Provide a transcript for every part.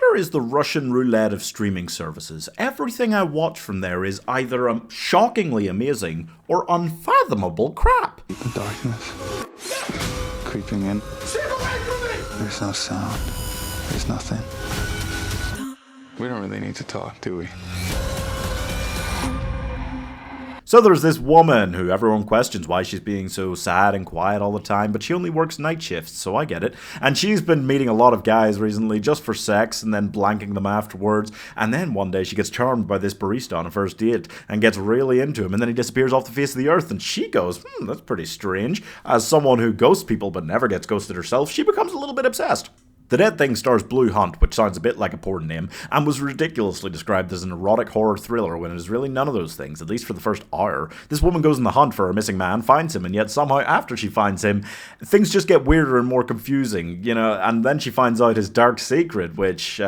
Shudder is the Russian roulette of streaming services. Everything I watch from there is either shockingly amazing or unfathomable crap. The darkness creeping in. There's no sound. There's nothing. We don't really need to talk, do we? So there's this woman who everyone questions why she's being so sad and quiet all the time, but she only works night shifts, so I get it. And she's been meeting a lot of guys recently just for sex and then blanking them afterwards. And then one day she gets charmed by this barista on a first date and gets really into him, and then he disappears off the face of the earth, and she goes, that's pretty strange. As someone who ghosts people but never gets ghosted herself, she becomes a little bit obsessed. The Dead Thing stars Blu Hunt, which sounds a bit like a porn name, and was ridiculously described as an erotic horror thriller when it is really none of those things, at least for the first hour. This woman goes on the hunt for her missing man, finds him, and yet somehow after she finds him, things just get weirder and more confusing, and then she finds out his dark secret, which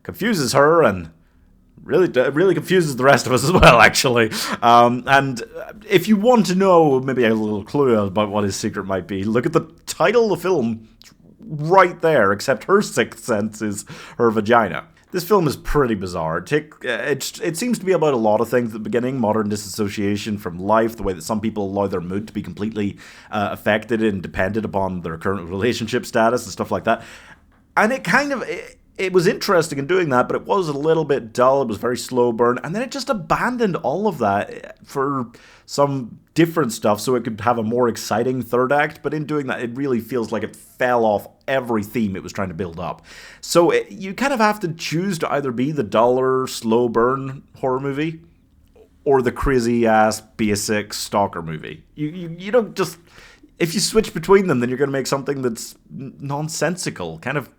confuses her and really confuses the rest of us as well, actually. And if you want to know maybe a little clue about what his secret might be, look at the title of the film. Right there, except her sixth sense is her vagina. This film is pretty bizarre. It seems to be about a lot of things at the beginning. Modern disassociation from life, the way that some people allow their mood to be completely affected and dependent upon their current relationship status and stuff like that. And it was interesting in doing that, but it was a little bit dull. It was very slow burn. And then it just abandoned all of that for some different stuff so it could have a more exciting third act. But in doing that, it really feels like it fell off every theme it was trying to build up. So you kind of have to choose to either be the duller, slow burn horror movie or the crazy-ass, basic stalker movie. You don't just... If you switch between them, then you're going to make something that's nonsensical, kind of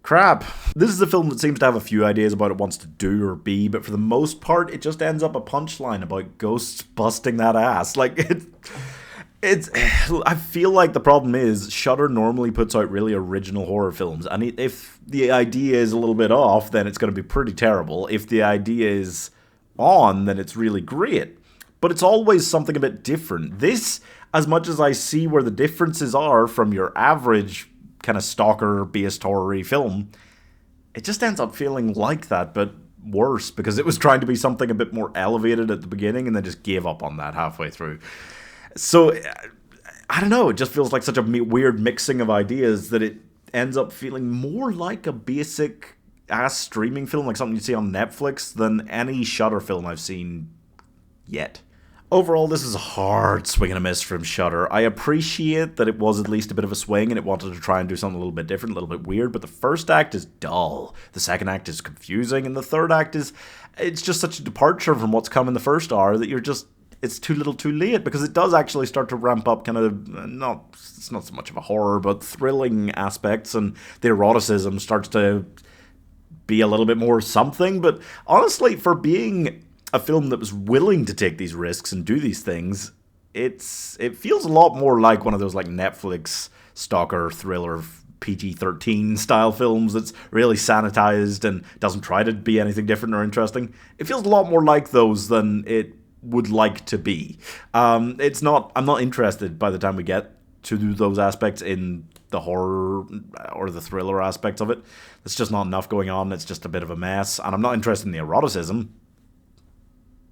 crap. This is a film that seems to have a few ideas about what it wants to do or be, but for the most part, it just ends up a punchline about ghosts busting that ass. I feel like the problem is Shudder normally puts out really original horror films, and if the idea is a little bit off, then it's going to be pretty terrible. If the idea is on, then it's really great. But it's always something a bit different. This, as much as I see where the differences are from your average kind of stalker-based horror-y film, it just ends up feeling like that, but worse, because it was trying to be something a bit more elevated at the beginning and then just gave up on that halfway through. So, I don't know, it just feels like such a weird mixing of ideas that it ends up feeling more like a basic-ass streaming film, like something you see on Netflix, than any Shudder film I've seen yet. Overall, this is a hard swing and a miss from Shudder. I appreciate that it was at least a bit of a swing and it wanted to try and do something a little bit different, a little bit weird, but the first act is dull, the second act is confusing, and the third act it's just such a departure from what's come in the first hour that it's too little too late, because it does actually start to ramp up kind of, it's not so much of a horror, but thrilling aspects, and the eroticism starts to be a little bit more something, but honestly, for being a film that was willing to take these risks and do these things, it feels a lot more like one of those like Netflix stalker thriller PG-13 style films that's really sanitized and doesn't try to be anything different or interesting. It feels a lot more like those than it would like to be. I'm not interested by the time we get to those aspects in the horror or the thriller aspects of it. There's just not enough going on. It's just a bit of a mess, and I'm not interested in the eroticism.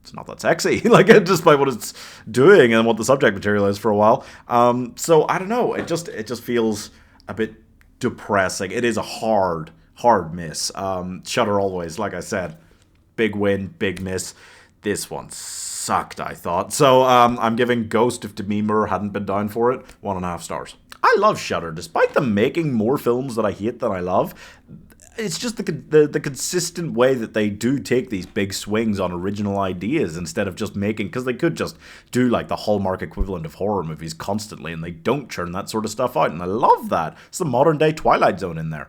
It's not that sexy, despite what it's doing and what the subject material is for a while. So I don't know. It just feels a bit depressing. It is a hard miss. Shudder always, like I said, big win, big miss. This one sucked, I thought. So I'm giving Ghost, if Demi Moore hadn't been down for it, 1.5 stars. I love Shudder, despite them making more films that I hate than I love. It's just the consistent way that they do take these big swings on original ideas instead of just making, because they could just do like the Hallmark equivalent of horror movies constantly, and they don't churn that sort of stuff out, and I love that. It's the modern day Twilight Zone in there.